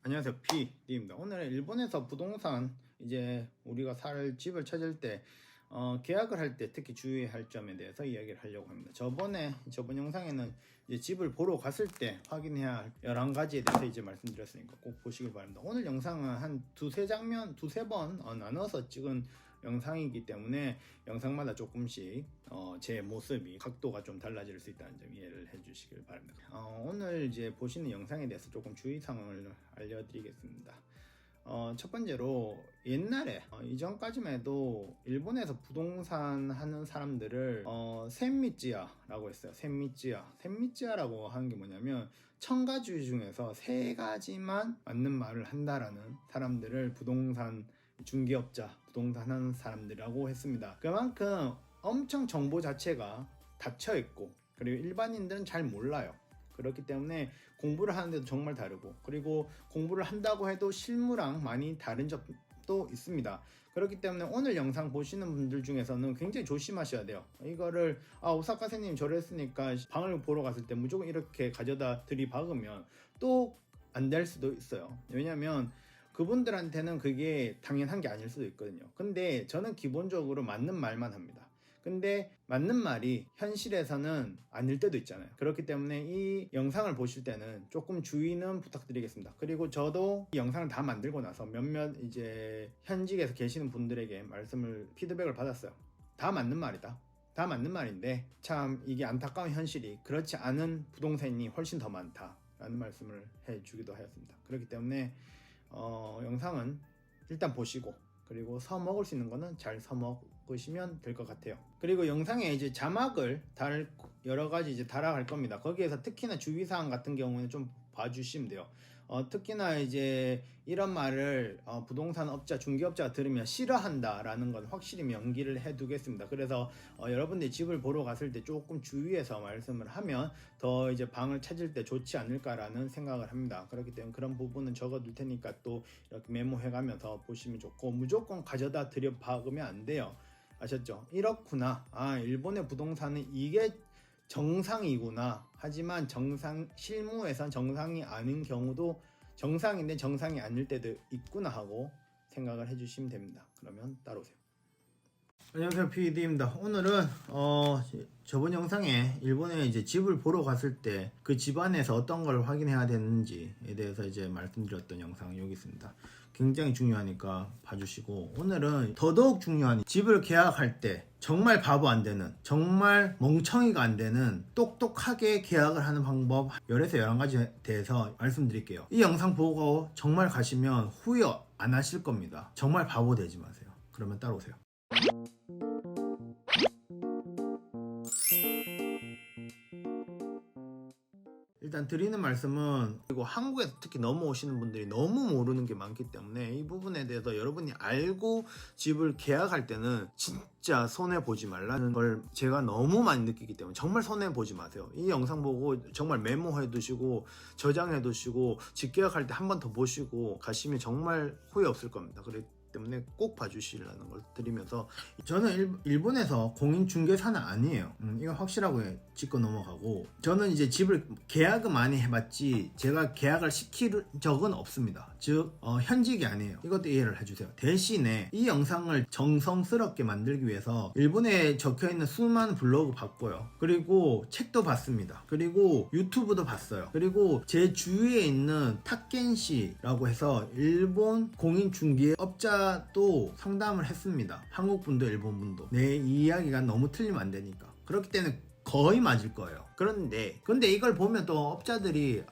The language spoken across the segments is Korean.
안녕하세요, PD입니다. 오늘 일본에서 부동산 이제 우리가 살 집을 찾을 때 계약을 할 때 특히 주의해야 할 점에 대해서 이야기를 하려고 합니다. 저번 영상에는 이제 집을 보러 갔을 때 확인해야 할 11가지에 대해서 이제 말씀드렸으니까 꼭 보시길 바랍니다. 오늘 영상은 한 두세 번 나눠서 찍은 영상이기 때문에 영상마다 조금씩 제 모습이 각도가 좀 달라질 수 있다는 점 이해를 해 주시길 바랍니다. 오늘 이제 보시는 영상에 대해서 조금 주의사항을 알려드리겠습니다. 첫 번째로 옛날에 이전까지만 해도 일본에서 부동산 하는 사람들을 센미찌야라고 했어요. 센미찌야라고 하는 게 뭐냐면 1000가지 중에서 3가지만 맞는 말을 한다라는 사람들을 부동산 중개업자, 부동산 하는 사람들이라고 했습니다. 그만큼 엄청 정보 자체가 닫혀 있고 그리고 일반인들은 잘 몰라요. 그렇기 때문에 공부를 하는데도 정말 다르고, 그리고 공부를 한다고 해도 실무랑 많이 다른 점도 있습니다. 그렇기 때문에 오늘 영상 보시는 분들 중에서는 굉장히 조심하셔야 돼요. 이거를 오사카 선생님 저랬으니까 방을 보러 갔을 때 무조건 이렇게 가져다 들이박으면 또 안 될 수도 있어요. 왜냐면 그분들한테는 그게 당연한 게 아닐 수도 있거든요. 근데 저는 기본적으로 맞는 말만 합니다. 근데 맞는 말이 현실에서는 아닐 때도 있잖아요. 그렇기 때문에 이 영상을 보실 때는 조금 주의는 부탁드리겠습니다. 그리고 저도 이 영상을 다 만들고 나서 몇몇 이제 현직에서 계시는 분들에게 피드백을 받았어요. 다 맞는 말이다. 다 맞는 말인데 참 이게 안타까운 현실이 그렇지 않은 부동산이 훨씬 더 많다라는 말씀을 해주기도 하였습니다. 그렇기 때문에 영상은 일단 보시고, 그리고 서먹을 수 있는 거는 잘 서먹으시면 될 것 같아요. 그리고 영상에 이제 자막을 여러 가지 이제 달아갈 겁니다. 거기에서 특히나 주의사항 같은 경우는 좀 봐주시면 돼요. 특히나 이제 이런 말을 부동산 업자, 중개업자가 들으면 싫어한다라는 건 확실히 명기를 해두겠습니다. 그래서 여러분들이 집을 보러 갔을 때 조금 주의해서 말씀을 하면 더 이제 방을 찾을 때 좋지 않을까라는 생각을 합니다. 그렇기 때문에 그런 부분은 적어둘 테니까 또 이렇게 메모해가면서 보시면 좋고, 무조건 가져다 들여박으면 안 돼요. 아셨죠? 이렇구나. 일본의 부동산은 이게 정상이구나. 하지만 실무에선 정상이 아닌 경우도 정상인데 정상이 아닐 때도 있구나 하고 생각을 해주시면 됩니다. 그러면 따라오세요. 안녕하세요, PD입니다. 오늘은 저번 영상에 일본에 이제 집을 보러 갔을 때 그 집안에서 어떤 걸 확인해야 되는지에 대해서 이제 말씀드렸던 영상 여기 있습니다. 굉장히 중요하니까 봐주시고, 오늘은 더더욱 중요한 집을 계약할 때 정말 바보 안 되는, 정말 멍청이가 안 되는 똑똑하게 계약을 하는 방법 10에서 11가지에 대해서 말씀드릴게요. 이 영상 보고 정말 가시면 후회 안 하실 겁니다. 정말 바보 되지 마세요. 그러면 따라오세요. 일단 드리는 말씀은, 그리고 한국에서 특히 넘어오시는 분들이 너무 모르는 게 많기 때문에 이 부분에 대해서 여러분이 알고 집을 계약할 때는 진짜 손해보지 말라는 걸 제가 너무 많이 느끼기 때문에 정말 손해보지 마세요. 이 영상 보고 정말 메모해 두시고 저장해 두시고 집 계약할 때 한 번 더 보시고 가시면 정말 후회 없을 겁니다. 그렇기 때문에 꼭 봐주시라는 걸 드리면서, 저는 일본에서 공인중개사는 아니에요. 이거 확실하고 짚고 넘어가고, 저는 이제 집을 계약을 많이 해봤지 제가 계약을 시킬 적은 없습니다. 즉 현직이 아니에요. 이것도 이해를 해주세요. 대신에 이 영상을 정성스럽게 만들기 위해서 일본에 적혀있는 수많은 블로그 봤고요, 그리고 책도 봤습니다, 그리고 유튜브도 봤어요, 그리고 제 주위에 있는 탁켄시라고 해서 일본 공인중개업자 또 상담을 했습니다. 한국분도 일본분도. 내 이야기가 너무 틀리면 안 되니까. 그렇기 때문에 거의 맞을 거예요. 근데 이걸 보면 또 업자들이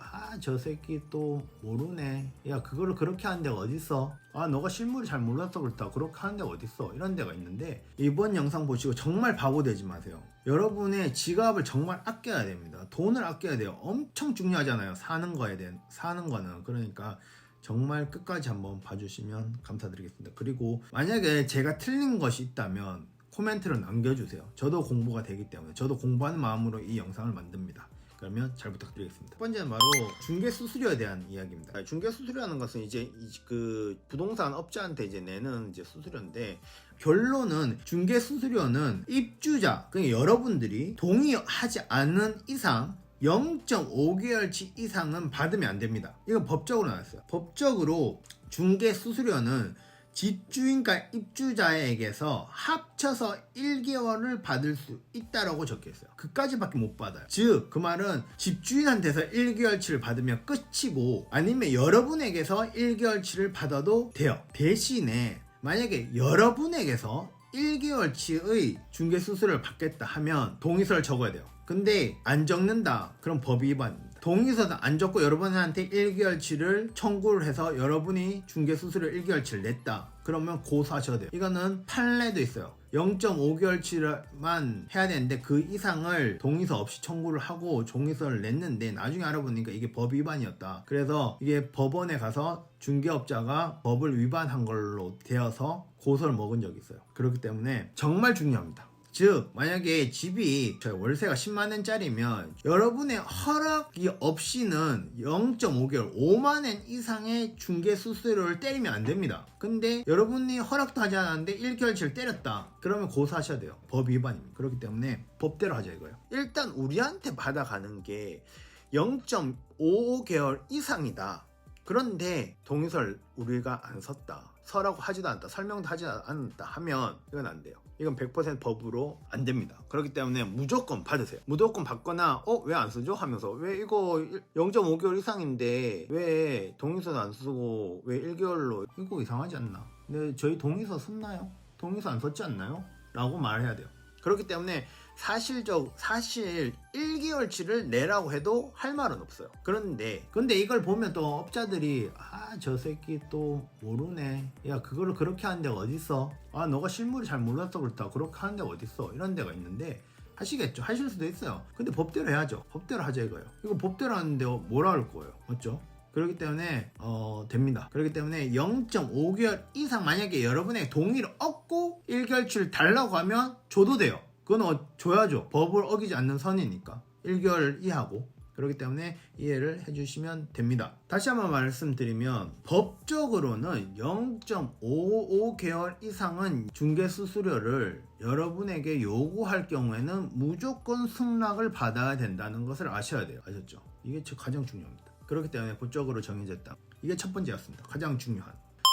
저 새끼 또 모르네, 야 그거를 그렇게 하는 데가 어딨어, 너가 실물을 잘 몰라서 그렇다, 그렇게 하는 데가 어딨어, 이런 데가 있는데, 이번 영상 보시고 정말 바보 되지 마세요. 여러분의 지갑을 정말 아껴야 됩니다. 돈을 아껴야 돼요. 엄청 중요하잖아요, 사는 거는. 그러니까 정말 끝까지 한번 봐주시면 감사드리겠습니다. 그리고 만약에 제가 틀린 것이 있다면 코멘트를 남겨주세요. 저도 공부가 되기 때문에, 저도 공부하는 마음으로 이 영상을 만듭니다. 그러면 잘 부탁드리겠습니다. 첫 번째는 바로 중개 수수료에 대한 이야기입니다. 중개 수수료라는 것은 이제 그 부동산 업자한테 이제 내는 이제 수수료인데, 결론은 중개 수수료는 입주자, 그러니까 여러분들이 동의하지 않는 이상 0.5개월치 이상은 받으면 안 됩니다. 이건 법적으로 나왔어요. 법적으로 중개 수수료는 집주인과 입주자에게서 합쳐서 1개월을 받을 수 있다라고 적혀있어요. 그까지밖에 못 받아요. 즉 그 말은 집주인한테서 1개월치를 받으면 끝이고, 아니면 여러분에게서 1개월치를 받아도 돼요. 대신에 만약에 여러분에게서 1개월치의 중개 수수료를 받겠다 하면 동의서를 적어야 돼요. 근데 안 적는다, 그럼 법 위반입니다. 동의서도 안 적고 여러분한테 1개월치를 청구를 해서 여러분이 중개수수료 1개월치를 냈다, 그러면 고소하셔야 돼요. 이거는 판례도 있어요. 0.5개월치만 해야 되는데 그 이상을 동의서 없이 청구를 하고 종이서를 냈는데 나중에 알아보니까 이게 법 위반이었다. 그래서 이게 법원에 가서 중개업자가 법을 위반한 걸로 되어서 고소를 먹은 적이 있어요. 그렇기 때문에 정말 중요합니다. 즉 만약에 집이 월세가 10만원짜리면 여러분의 허락이 없이는 0.5개월 5만원 이상의 중개수수료를 때리면 안 됩니다. 근데 여러분이 허락도 하지 않았는데 1개월치를 때렸다, 그러면 고소하셔야 돼요. 법 위반입니다. 그렇기 때문에 법대로 하자 이거예요. 일단 우리한테 받아가는 게 0.55개월 이상이다. 그런데 동의서를 우리가 안 썼다, 서라고 하지도 않았다, 설명도 하지 않았다 하면 이건 안 돼요. 이건 100% 법으로 안 됩니다. 그렇기 때문에 무조건 받으세요. 무조건 받거나 왜 안 쓰죠? 하면서 왜 이거 0.5개월 이상인데 왜 동의서도 안 쓰고 왜 1개월로, 이거 이상하지 않나? 근데 저희 동의서 썼나요? 동의서 안 썼지 않나요? 라고 말해야 돼요. 그렇기 때문에 사실 1개월치를 내라고 해도 할 말은 없어요. 근데 이걸 보면 또 업자들이 저 새끼 또 모르네, 야 그거를 그렇게 하는 데가 어딨어, 너가 실물을 잘 몰라서 그렇다, 그렇게 하는 데가 어딨어, 이런 데가 있는데 하시겠죠. 하실 수도 있어요. 근데 법대로 해야죠. 법대로 하자 이거예요. 이거 법대로 하는데 뭐라 할 거예요, 맞죠? 그렇기 때문에 됩니다. 그렇기 때문에 0.5개월 이상 만약에 여러분의 동의를 얻고 1개월치를 달라고 하면 줘도 돼요. 그건 줘야죠. 법을 어기지 않는 선이니까. 1개월 이하고. 그렇기 때문에 이해를 해주시면 됩니다. 다시 한번 말씀드리면 법적으로는 0.55개월 이상은 중개수수료를 여러분에게 요구할 경우에는 무조건 승낙을 받아야 된다는 것을 아셔야 돼요. 아셨죠? 이게 가장 중요합니다. 그렇기 때문에 법적으로 정해졌다. 이게 첫 번째였습니다. 가장 중요한.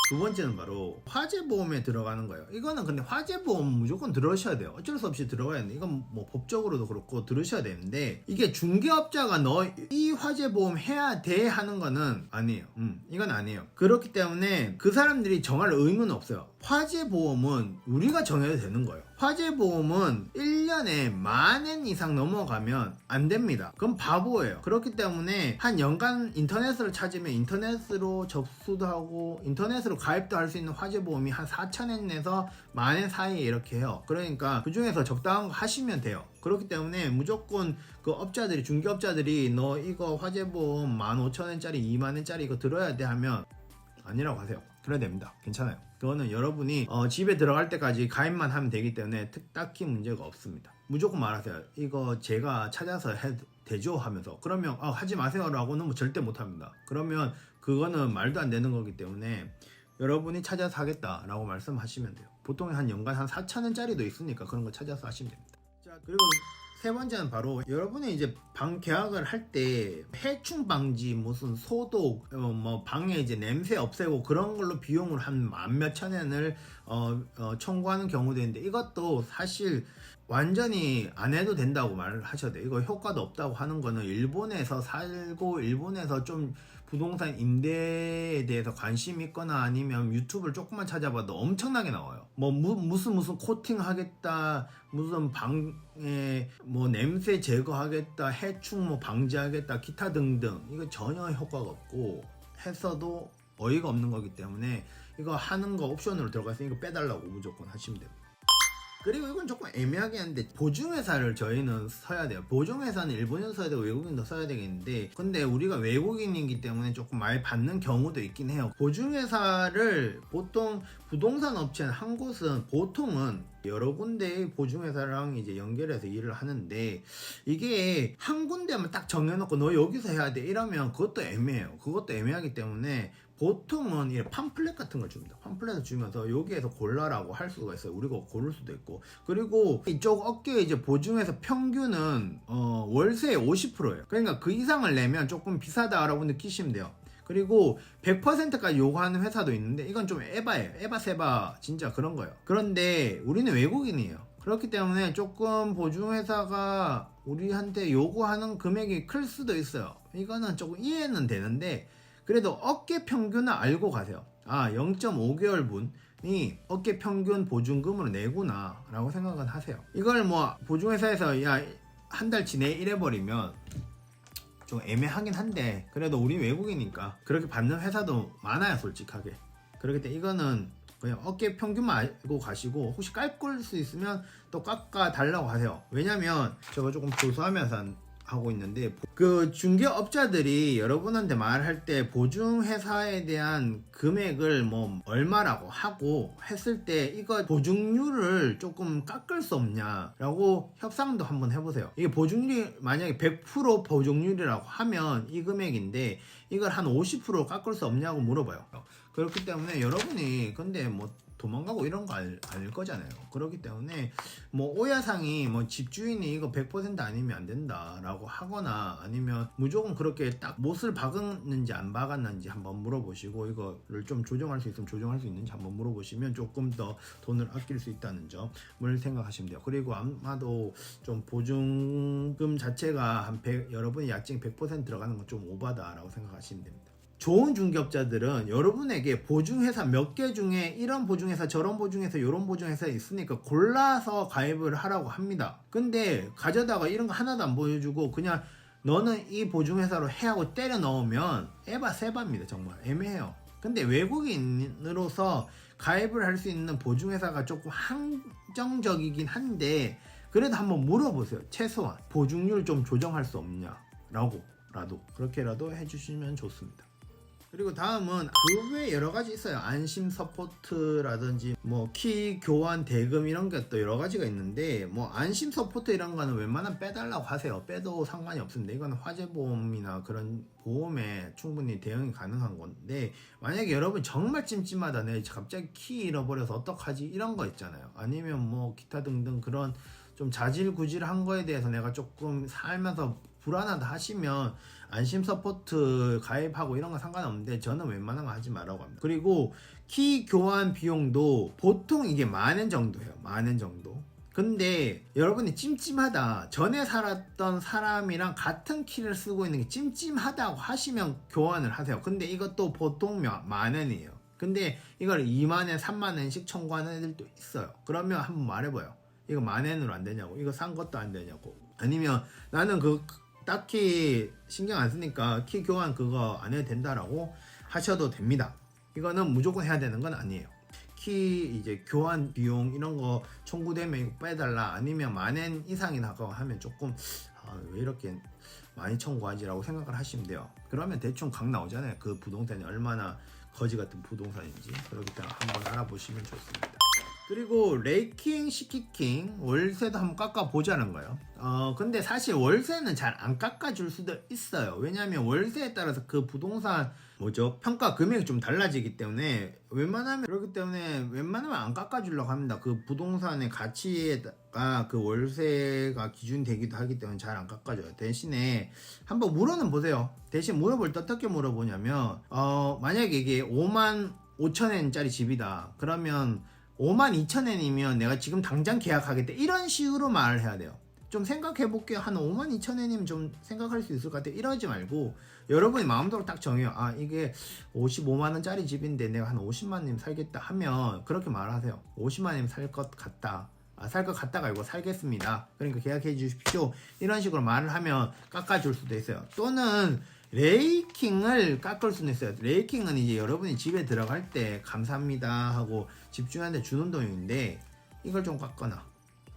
두 번째는 바로 화재보험에 들어가는 거예요. 이거는 근데 화재보험 무조건 들으셔야 돼요. 어쩔 수 없이 들어가야 되는데, 이건 뭐 법적으로도 그렇고 들으셔야 되는데, 이게 중개업자가 너 이 화재보험 해야 돼 하는 거는 아니에요. 이건 아니에요. 그렇기 때문에 그 사람들이 정할 의무는 없어요. 화재보험은 우리가 정해도 되는 거예요. 화재보험은 1년에 10,000원 이상 넘어가면 안 됩니다. 그럼 바보예요. 그렇기 때문에 한 연간 인터넷으로 찾으면 인터넷으로 접수도 하고 인터넷으로 가입도 할 수 있는 화재보험이 한 4,000원에서 10,000원 사이에 이렇게 해요. 그러니까 그 중에서 적당한 거 하시면 돼요. 그렇기 때문에 무조건 그 업자들이, 중개업자들이 너 이거 화재보험 15,000원짜리 20,000원짜리 이거 들어야 돼 하면 아니라고 하세요. 그래야 됩니다. 괜찮아요. 그거는 여러분이 집에 들어갈 때까지 가입만 하면 되기 때문에 딱히 문제가 없습니다. 무조건 말하세요. 이거 제가 찾아서 해도 되죠? 하면서. 그러면 하지 마세요 라고는 뭐 절대 못합니다. 그러면 그거는 말도 안 되는 거기 때문에 여러분이 찾아서 하겠다라고 말씀하시면 돼요. 보통 한 연간 한 4,000원짜리도 있으니까 그런 거 찾아서 하시면 됩니다. 자, 그리고 세 번째는 바로 여러분이 이제 방 계약을 할 때 해충 방지, 무슨 소독, 뭐 방에 이제 냄새 없애고 그런 걸로 비용을 한 10,000몇천원을 청구하는 경우도 있는데, 이것도 사실 완전히 안 해도 된다고 말을 하셔야 돼요. 이거 효과도 없다고 하는 거는 일본에서 살고 일본에서 좀 부동산 임대에 대해서 관심 있거나 아니면 유튜브를 조금만 찾아봐도 엄청나게 나와요. 뭐 무슨 코팅 하겠다, 무슨 방에 뭐 냄새 제거하겠다, 해충 뭐 방지하겠다, 기타 등등. 이거 전혀 효과가 없고 했어도 어이가 없는 거기 때문에 이거 하는 거 옵션으로 들어가 있으니까 빼달라고 무조건 하시면 됩니다. 그리고 이건 조금 애매하게 하는데 보증회사를 저희는 써야 돼요. 보증회사는 일본인도 써야 되고 외국인도 써야 되겠는데, 근데 우리가 외국인이기 때문에 조금 많이 받는 경우도 있긴 해요. 보증회사를 보통 부동산 업체 한 곳은 보통은 여러 군데의 보증회사랑 이제 연결해서 일을 하는데, 이게 한 군데만 딱 정해놓고 너 여기서 해야 돼 이러면 그것도 애매해요. 그것도 애매하기 때문에 보통은 이 팜플렛 같은 걸 줍니다. 팜플렛을 주면서 여기에서 골라라고 할 수가 있어요. 우리가 고를 수도 있고. 그리고 이쪽 어깨 이제 보증에서 평균은 월세의 50%예요. 그러니까 그 이상을 내면 조금 비싸다라고 느끼시면 돼요. 그리고 100%까지 요구하는 회사도 있는데 이건 좀 에바예요. 에바세바 진짜 그런 거예요. 그런데 우리는 외국인이에요. 그렇기 때문에 조금 보증회사가 우리한테 요구하는 금액이 클 수도 있어요. 이거는 조금 이해는 되는데 그래도 어깨 평균을 알고 가세요. 아, 0.5개월 분이 어깨 평균 보증금으로 내구나 라고 생각은 하세요. 이걸 뭐 보증회사에서 야, 한 달치 내 이래버리면 좀 애매하긴 한데 그래도 우리 외국이니까 그렇게 받는 회사도 많아요, 솔직하게. 그렇기 때문에 이거는 그냥 어깨 평균만 알고 가시고 혹시 깎을 수 있으면 또 깎아 달라고 하세요. 왜냐면 제가 조금 조사하면서 하고 있는데 그 중개업자들이 여러분한테 말할 때 보증회사에 대한 금액을 뭐 얼마라고 하고 했을 때 이거 보증률을 조금 깎을 수 없냐라고 협상도 한번 해보세요. 이게 보증률이 만약에 100% 보증률이라고 하면 이 금액인데 이걸 한 50% 깎을 수 없냐고 물어봐요. 그렇기 때문에 여러분이 근데 뭐 도망가고 이런 거 아닐 거잖아요. 그렇기 때문에 뭐 오야상이 뭐 집주인이 이거 100% 아니면 안 된다라고 하거나 아니면 무조건 그렇게 딱 못을 박았는지 안 박았는지 한번 물어보시고 이거를 좀 조정할 수 있으면 조정할 수 있는지 한번 물어보시면 조금 더 돈을 아낄 수 있다는 점을 생각하시면 돼요. 그리고 아마도 좀 보증금 자체가 한 100, 여러분이 약정 100% 들어가는 건 좀 오바다라고 생각하시면 됩니다. 좋은 중개업자들은 여러분에게 보증회사 몇 개 중에 이런 보증회사 저런 보증회사 이런 보증회사 있으니까 골라서 가입을 하라고 합니다. 근데 가져다가 이런 거 하나도 안 보여주고 그냥 너는 이 보증회사로 해 하고 때려 넣으면 에바 세바입니다. 정말 애매해요. 근데 외국인으로서 가입을 할 수 있는 보증회사가 조금 한정적이긴 한데 그래도 한번 물어보세요. 최소한 보증률 좀 조정할 수 없냐라고 라도 그렇게라도 해주시면 좋습니다. 그리고 다음은 그 외에 여러 가지 있어요. 안심 서포트라든지 뭐 키 교환 대금 이런 게 또 여러 가지가 있는데 뭐 안심 서포트 이런 거는 웬만하면 빼달라고 하세요. 빼도 상관이 없습니다. 이거는 화재보험이나 그런 보험에 충분히 대응이 가능한 건데 만약에 여러분 정말 찜찜하다 내 갑자기 키 잃어버려서 어떡하지 이런 거 있잖아요. 아니면 뭐 기타 등등 그런 좀 자질구질한 거에 대해서 내가 조금 살면서 불안하다 하시면 안심 서포트 가입하고 이런 거 상관없는데 저는 웬만하면 하지 말라고 합니다. 그리고 키 교환 비용도 보통 이게 10,000원 정도예요. 10,000원 정도. 근데 여러분이 찜찜하다 전에 살았던 사람이랑 같은 키를 쓰고 있는 게 찜찜하다고 하시면 교환을 하세요. 근데 이것도 보통 10,000원이에요. 근데 이걸 20,000원 30,000원씩 청구하는 애들도 있어요. 그러면 한번 말해봐요. 이거 10,000원으로 안 되냐고, 이거 산 것도 안 되냐고. 아니면 나는 딱히 신경 안 쓰니까 키 교환 그거 안 해도 된다라고 하셔도 됩니다. 이거는 무조건 해야 되는 건 아니에요. 키 이제 교환 비용 이런 거 청구되면 이거 빼달라 아니면 10,000원 이상이 나가고 하면 조금 왜 이렇게 많이 청구하지라고 생각을 하시면 돼요. 그러면 대충 각 나오잖아요. 그 부동산이 얼마나 거지 같은 부동산인지. 그렇기 때문에 한번 알아보시면 좋습니다. 그리고 레이킹, 시키킹, 월세도 한번 깎아보자는 거예요. 근데 사실 월세는 잘 안 깎아줄 수도 있어요. 왜냐하면 월세에 따라서 그 부동산 평가 금액이 좀 달라지기 때문에 그렇기 때문에 웬만하면 안 깎아주려고 합니다. 그 부동산의 가치가 그 월세가 기준되기도 하기 때문에 잘 안 깎아줘요. 대신에 한번 물어는 보세요. 대신 물어볼 때 어떻게 물어보냐면 만약에 이게 55,000원짜리 집이다. 그러면 52,000원이면 내가 지금 당장 계약하겠다 이런 식으로 말을 해야 돼요. 좀 생각해볼게요. 한 52,000원이면 좀 생각할 수 있을 것 같아요. 이러지 말고 여러분이 마음대로 딱 정해요. 이게 55만원짜리 집인데 내가 한 50만원이면 살겠다 하면 그렇게 말하세요. 50만원이면 살 것 같다. 살 것 같다가 아니고 살겠습니다. 그러니까 계약해 주십시오. 이런 식으로 말을 하면 깎아줄 수도 있어요. 또는 레이킹을 깎을 수는 있어요. 레이킹은 이제 여러분이 집에 들어갈 때 감사합니다 하고 집주인한테 주는 돈인데 이걸 좀 깎거나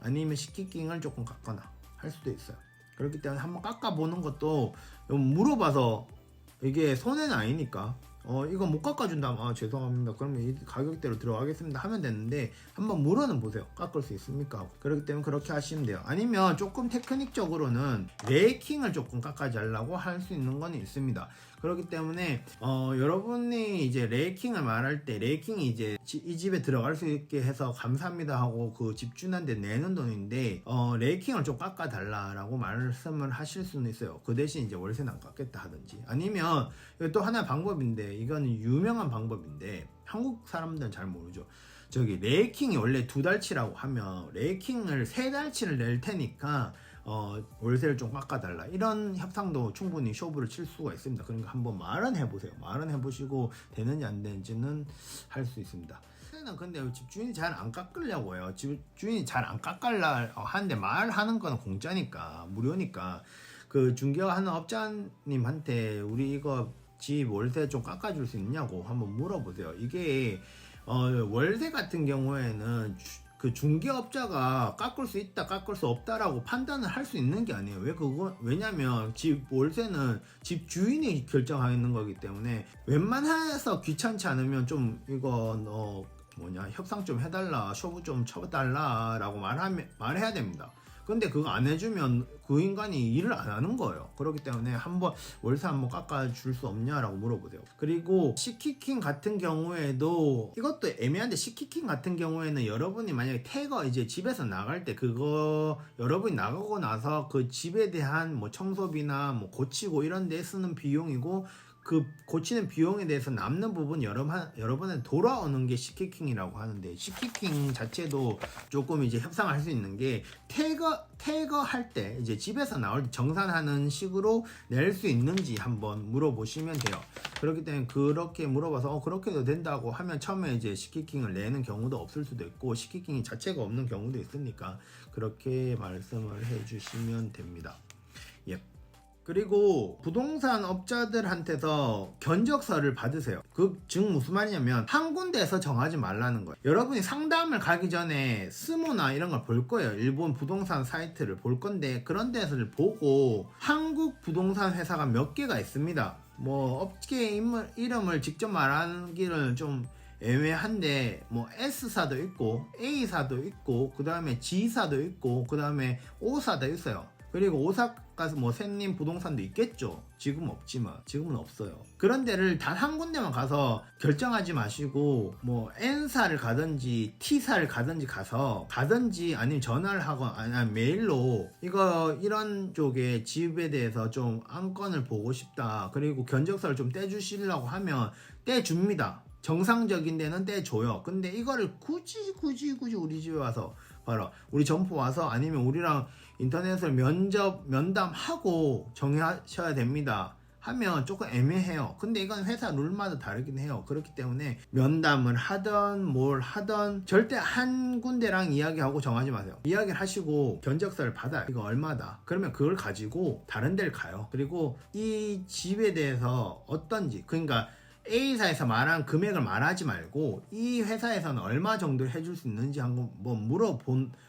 아니면 시키킹을 조금 깎거나 할 수도 있어요. 그렇기 때문에 한번 깎아보는 것도 물어봐서 이게 손해는 아니니까 이거 못 깎아준다면 죄송합니다. 그러면 이 가격대로 들어가겠습니다 하면 되는데 한번 물어는 보세요. 깎을 수 있습니까? 그렇기 때문에 그렇게 하시면 돼요. 아니면 조금 테크닉적으로는 레이킹을 조금 깎아달라고 할 수 있는 건 있습니다. 그렇기 때문에 여러분이 이제 레이킹을 말할 때 레이킹이 이제 이 집에 들어갈 수 있게 해서 감사합니다 하고 그 집주인한테 내는 돈인데 레이킹을 좀 깎아달라라고 말씀을 하실 수는 있어요. 그 대신 이제 월세는 안 깎겠다 하든지, 아니면 또 하나의 방법인데 이건 유명한 방법인데 한국 사람들은 잘 모르죠. 저기 레이킹이 원래 2달치라고 하면 레이킹을 3달치를 낼 테니까 월세를 좀 깎아달라, 이런 협상도 충분히 쇼부를 칠 수가 있습니다. 그러니까 한번 말은 해보세요. 말은 해보시고 되는지 안 되는지는 할 수 있습니다. 근데 집주인이 잘 안 깎으려고 해요. 집주인이 잘 안 깎으려 하는데 말하는 거는 공짜니까, 무료니까 그 중개하는 업자님한테 우리 이거 집 월세 좀 깎아줄 수 있냐고 한번 물어보세요. 이게 월세 같은 경우에는 그 중개업자가 깎을 수 있다 깎을 수 없다라고 판단을 할 수 있는 게 아니에요. 왜냐면 집 월세는 집 주인이 결정하는 거기 때문에 웬만해서 귀찮지 않으면 좀 이거 협상 좀 해달라, 쇼부 좀 쳐달라 라고 말해야 됩니다. 근데 그거 안 해주면 그 인간이 일을 안 하는 거예요. 그렇기 때문에 월세 한번 깎아줄 수 없냐라고 물어보세요. 그리고 시키킹 같은 경우에도 이것도 애매한데, 시키킹 같은 경우에는 여러분이 만약에 태거 이제 집에서 나갈 때 그거 여러분이 나가고 나서 그 집에 대한 뭐 청소비나 뭐 고치고 이런 데 쓰는 비용이고, 그 고치는 비용에 대해서 남는 부분 여러분한테 돌아오는 게 시키킹이라고 하는데, 시키킹 자체도 조금 이제 협상할 수 있는 게 태거할 때 이제 집에서 나올 때 정산하는 식으로 낼 수 있는지 한번 물어보시면 돼요. 그렇기 때문에 그렇게 물어봐서 그렇게도 된다고 하면 처음에 이제 시키킹을 내는 경우도 없을 수도 있고, 시키킹이 자체가 없는 경우도 있으니까 그렇게 말씀을 해주시면 됩니다. 예. 그리고 부동산 업자들한테서 견적서를 받으세요. 그 즉 무슨 말이냐면 한 군데에서 정하지 말라는 거예요. 여러분이 상담을 가기 전에 스모나 이런 걸 볼 거예요. 일본 부동산 사이트를 볼 건데, 그런 데서를 보고 한국 부동산 회사가 몇 개가 있습니다. 뭐 업계 이름을 직접 말하기는 좀 애매한데 뭐 S사도 있고 A사도 있고 그 다음에 G사도 있고 그 다음에 O사도 있어요. 그리고 오사카 뭐 샌님 부동산도 있겠죠. 지금은 없지만, 지금은 없어요. 그런 데를 단 한 군데만 가서 결정하지 마시고 뭐 N사를 가든지 T사를 가든지 아니면 전화를 하거나 아니면 메일로 이런 쪽에 집에 대해서 좀 안건을 보고 싶다, 그리고 견적서를 좀 떼주시려고 하면 떼줍니다. 정상적인 데는 떼줘요. 근데 이거를 굳이 우리 집에 와서 바로 우리 점포 와서 아니면 우리랑 인터넷을 면담하고 정하셔야 됩니다 하면 조금 애매해요. 근데 이건 회사 룰마다 다르긴 해요. 그렇기 때문에 면담을 하던 뭘 하던 절대 한 군데랑 이야기하고 정하지 마세요. 이야기를 하시고 견적서를 받아요. 이거 얼마다. 그러면 그걸 가지고 다른 데를 가요. 그리고 이 집에 대해서 어떤지, 그러니까 A사에서 말한 금액을 말하지 말고 이 회사에서는 얼마 정도 해줄 수 있는지 한번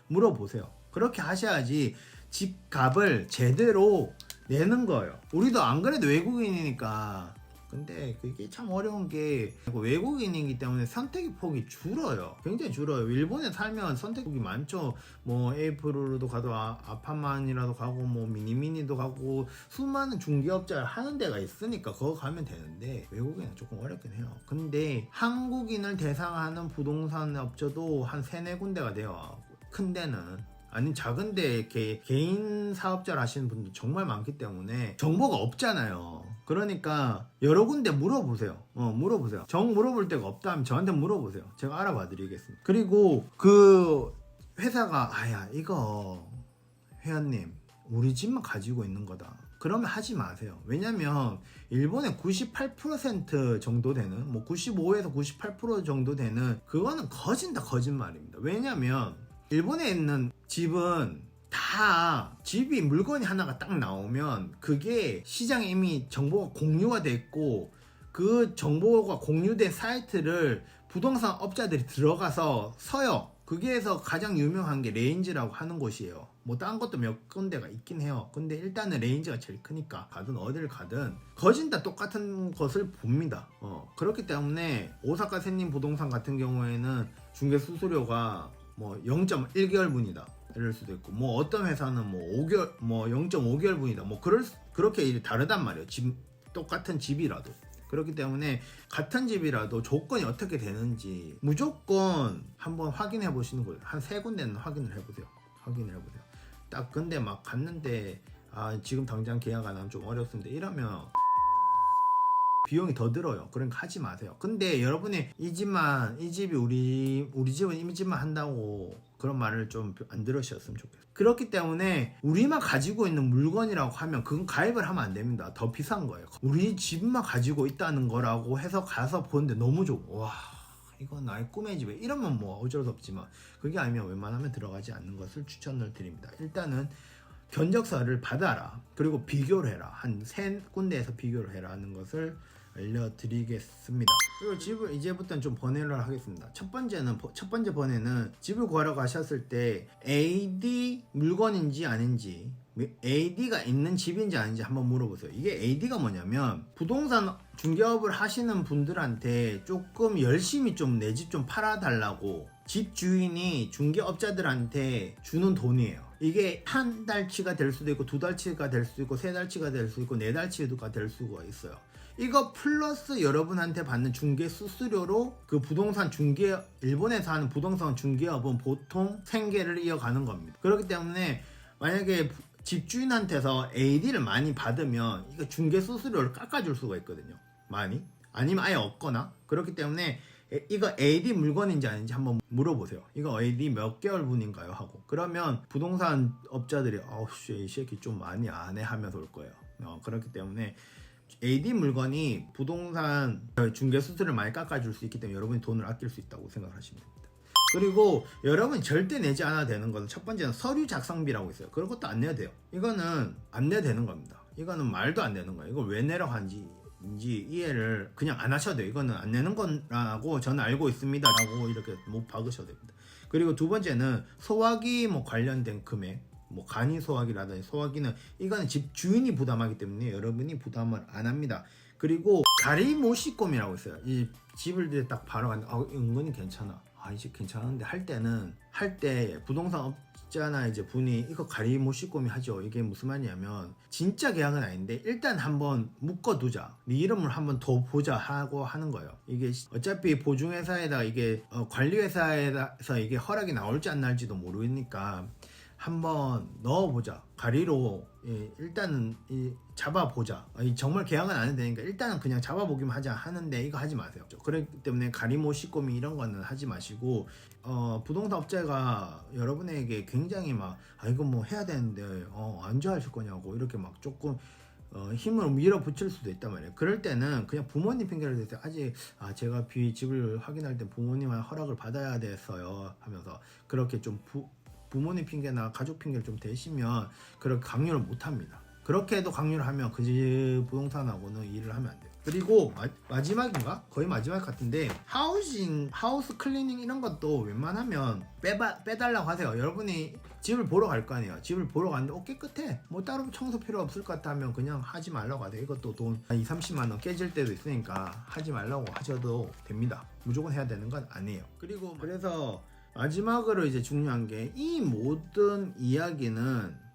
물어보세요. 그렇게 하셔야지 집값을 제대로 내는 거예요. 우리도 안 그래도 외국인이니까. 근데 그게 참 어려운 게 외국인이기 때문에 선택의 폭이 줄어요. 굉장히 줄어요. 일본에 살면 선택폭이 많죠. 뭐 에이프로도 가도 아파만이라도 가고 뭐 미니미니도 가고 수많은 중개업자 하는 데가 있으니까 그거 가면 되는데, 외국인은 조금 어렵긴 해요. 근데 한국인을 대상하는 부동산 업체도 한 3-4군데가 돼요. 큰 데는. 아니 작은데 개인 사업자를 하시는 분들 정말 많기 때문에 정보가 없잖아요. 그러니까 여러 군데 물어보세요. 물어보세요. 물어볼 데가 없다면 저한테 물어보세요. 제가 알아봐 드리겠습니다. 그리고 그 회사가 이거 회원님 우리 집만 가지고 있는 거다, 그러면 하지 마세요. 왜냐면 일본의 98% 정도 되는, 뭐 95에서 98% 정도 되는 그거는 거짓말입니다. 왜냐면 일본에 있는 집은 다 집이 물건이 하나가 딱 나오면 그게 시장에 이미 정보가 공유가 됐고, 그 정보가 공유된 사이트를 부동산 업자들이 들어가서 서요. 거기에서 가장 유명한 게 레인지라고 하는 곳이에요. 뭐 딴 것도 몇 군데가 있긴 해요. 근데 일단은 레인지가 제일 크니까 가든 어딜 가든 거진 다 똑같은 것을 봅니다. 그렇기 때문에 오사카 샌님 부동산 같은 경우에는 중개 수수료가 뭐 0.1개월분이다 이럴 수도 있고, 뭐 어떤 회사는 뭐 0.5개월분이다 뭐 그렇게 다르단 말이에요. 똑같은 집이라도. 그렇기 때문에 같은 집이라도 조건이 어떻게 되는지 무조건 한번 확인해 보시는 거예요. 한 3군데는 확인을 해보세요. 딱 근데 막 갔는데 지금 당장 계약 안 하면 좀 어렵습니다. 이러면 비용이 더 들어요. 그러니까 하지 마세요. 근데 여러분이 이 집이 우리 집은 이 집만 한다고 그런 말을 좀 안 들으셨으면 좋겠어요. 그렇기 때문에 우리만 가지고 있는 물건이라고 하면 그건 가입을 하면 안 됩니다. 더 비싼 거예요. 우리 집만 가지고 있다는 거라고 해서 가서 보는데 너무 좋고 와 이건 나의 꿈의 집에 이러면 뭐 어쩔 수 없지만 그게 아니면 웬만하면 들어가지 않는 것을 추천을 드립니다. 일단은 견적서를 받아라. 그리고 비교를 해라. 한 3군데에서 비교를 해라 하는 것을 알려드리겠습니다. 그리고 집을 이제부터는 좀 번외를 하겠습니다. 첫 번째 번외는 집을 구하러 가셨을 때 AD 물건인지 아닌지 AD가 있는 집인지 아닌지 한번 물어보세요. 이게 AD가 뭐냐면 부동산 중개업을 하시는 분들한테 조금 열심히 좀 내 집 좀 팔아달라고 집 주인이 중개업자들한테 주는 돈이에요. 이게 한 달치가 될 수도 있고 2달치가 될 수도 있고 3달치가 될 수도 있고 4달치가 될 수가 있어요. 이거 플러스 여러분한테 받는 중개 수수료로 그 부동산 중개 일본에서 하는 부동산 중개업은 보통 생계를 이어가는 겁니다. 그렇기 때문에 만약에 집주인한테서 AD를 많이 받으면 이거 중개 수수료를 깎아줄 수가 있거든요. 많이 아니면 아예 없거나. 그렇기 때문에 이거 AD 물건인지 아닌지 한번 물어보세요. 이거 AD 몇 개월 분인가요? 하고 그러면 부동산 업자들이 이 새끼 좀 많이 안 해 하면서 올 거예요. 그렇기 때문에 AD 물건이 부동산 중개 수수료를 많이 깎아줄 수 있기 때문에 여러분이 돈을 아낄 수 있다고 생각하시면 됩니다. 그리고 여러분이 절대 내지 않아도 되는 것은 첫 번째는 서류 작성비라고 있어요. 그런 것도 안 내야 돼요. 이거는 안 내야 되는 겁니다. 이거는 말도 안 되는 거예요. 이걸 왜 내라고 하는지 이해를 그냥 안 하셔도 돼요. 이거는 안 내는 거라고 저는 알고 있습니다 라고 이렇게 못 박으셔도 됩니다. 그리고 두 번째는 소화기 관련된 금액, 간이 소화기라든지 소화기는 이거는 집 주인이 부담하기 때문에 여러분이 부담을 안 합니다. 그리고 가리모시꼼이라고 있어요. 이 집을 딱 바로 갔는데 은근히 괜찮아. 이 집 괜찮은데 할 때 부동산 업자나 이제 분이 이거 가리모시꼼이 하죠. 이게 무슨 말이냐면 진짜 계약은 아닌데 일단 한번 묶어두자. 네 이름을 한번 더 보자 하고 하는 거예요. 이게 어차피 보증회사에다 이게 관리회사에서 이게 허락이 나올지 안 나올지도 모르니까 한번 넣어보자. 가리로 일단은 잡아보자. 정말 계약은 안 해도 되니까 일단은 그냥 잡아보기만 하자 하는데 이거 하지 마세요. 그렇기 때문에 가리모시꼼이 이런 거는 하지 마시고 부동산 업자가 여러분에게 굉장히 이거 뭐 해야 되는데 언제 하실 거냐고 이렇게 조금 힘을 밀어붙일 수도 있단 말이에요. 그럴 때는 그냥 부모님 핑계를 대세요. 아직 제가 집을 확인할 때 부모님의 허락을 받아야 됐어요 하면서 그렇게 좀 부모님 핑계나 가족 핑계를 좀 대시면 그렇게 강요를 못 합니다. 그렇게 해도 강요를 하면 그 집 부동산하고는 일을 하면 안 돼요. 그리고 마지막인가? 거의 마지막 같은데 하우스 클리닝 이런 것도 웬만하면 빼달라고 하세요. 여러분이 집을 보러 갈 거 아니에요. 집을 보러 갔는데 깨끗해. 따로 청소 필요 없을 것 같다면 그냥 하지 말라고 하세요. 이것도 돈 20-30만 원 깨질 때도 있으니까 하지 말라고 하셔도 됩니다. 무조건 해야 되는 건 아니에요. 그래서 마지막으로 이제 중요한 게 이 모든 이야기는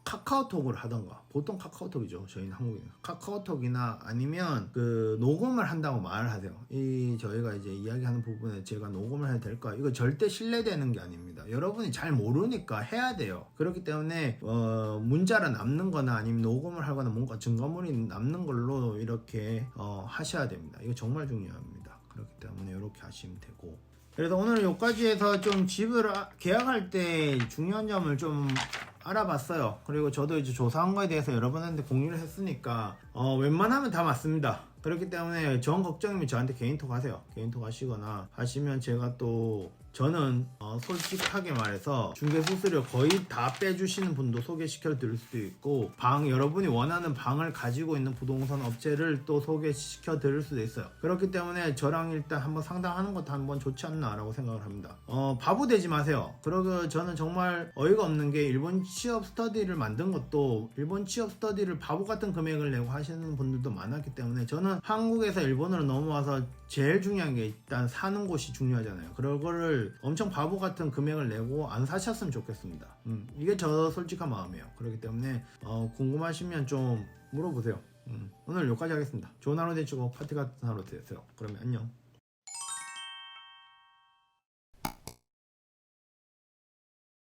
카카오톡을 하던가 보통 카카오톡이죠. 저희는 한국에는 카카오톡이나 아니면 그 녹음을 한다고 말을 하세요. 저희가 이제 이야기하는 부분에 제가 녹음을 해야 될까? 이거 절대 신뢰되는 게 아닙니다. 여러분이 잘 모르니까 해야 돼요. 그렇기 때문에 문자로 남는 거나 아니면 녹음을 하거나 뭔가 증거물이 남는 걸로 이렇게 하셔야 됩니다. 이거 정말 중요합니다. 그렇기 때문에 이렇게 하시면 되고 그래서 오늘 여기까지 해서 좀 집을 계약할 때 중요한 점을 좀 알아봤어요. 그리고 저도 이제 조사한 거에 대해서 여러분한테 공유를 했으니까 웬만하면 다 맞습니다. 그렇기 때문에 전 걱정이면 저한테 개인톡 하세요. 개인톡 하시거나 하시면 제가 또 저는 솔직하게 말해서 중개 수수료 거의 다 빼주시는 분도 소개시켜 드릴 수도 있고 여러분이 원하는 방을 가지고 있는 부동산 업체를 또 소개시켜 드릴 수도 있어요. 그렇기 때문에 저랑 일단 한번 상담하는 것도 한번 좋지 않나 라고 생각을 합니다. 바보 되지 마세요. 그리고 저는 정말 어이가 없는 게 일본 취업 스터디를 만든 것도 일본 취업 스터디를 바보 같은 금액을 내고 하시는 분들도 많았기 때문에 저는 한국에서 일본으로 넘어와서 제일 중요한 게 일단 사는 곳이 중요하잖아요. 그런 거를 엄청 바보 같은 금액을 내고 안 사셨으면 좋겠습니다. 이게 저 솔직한 마음이에요. 그렇기 때문에 궁금하시면 좀 물어보세요. 오늘 여기까지 하겠습니다. 좋은 하루 되시고 파티 같은 하루 되세요. 그러면 안녕.